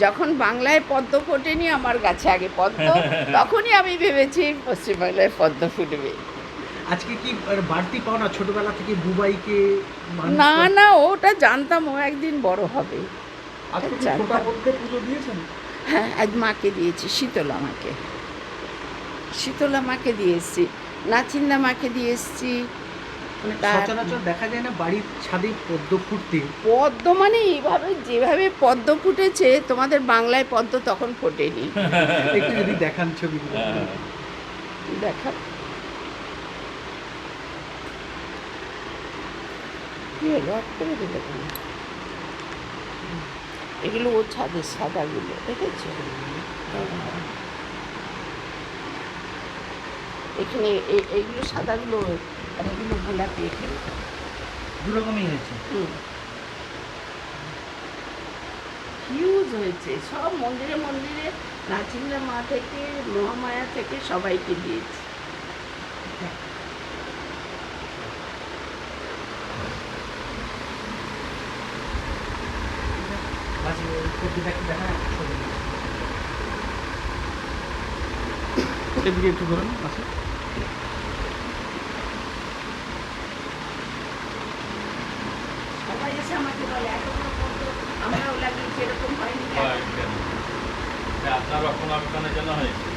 যখন বাংলায় পদ্ম ফোটেনি আমার গাছে আগে পদ্ম, তখনই আমি ভেবেছি পশ্চিমবাংলায় পদ্ম ফুটবে। আজকে কি বাড়তি পাওনা ছোটবেলা থেকে বুবাইকে না না, ওটা জানতাম ও একদিন বড় হবে। আজকে কি জানতাম। ফোঁটা পদ্মে পুজো দিয়েছেন? হ্যাঁ, আজ মাকে দিয়েছি, শীতলা মাকে। শীতলা মাকে দিয়ে এসছি, নাচিন্দা মাকে দিয়ে এসছি। সচরাচর দেখা যায় না বাড়ির ছাদে পদ্ম ফুটতে। পদ্ম মানে এইভাবে যেভাবে পদ্ম ফুটেছে, তোমাদের বাংলায় পদ্ম তখন ফোটেনি। একটু যদি দেখান ছবিগুলো। দেখা কি হলো, অফ করে দিলে কেন? এগুলো ও ছাদের সাদাগুলো দেখেছো? এখানে এইগুলো সাদাগুলো, আর এগুলো গোলাপি এখানে। দুরকমই হয়েছে। হিউজ হয়েছে, সব মন্দিরে মন্দিরে নাচিন্দা মা থেকে মহামায়া থেকে সবাইকে দিয়েছি। এদিকে একটু ধরুন আছে। সবাই এসে আমাকে বলে এত বড় পদ্ম আমরাও লাগিয়েছি, এরকম হয়নি কেন? আপনার রক্ষণাবেক্ষণের জন্য হয়েছে।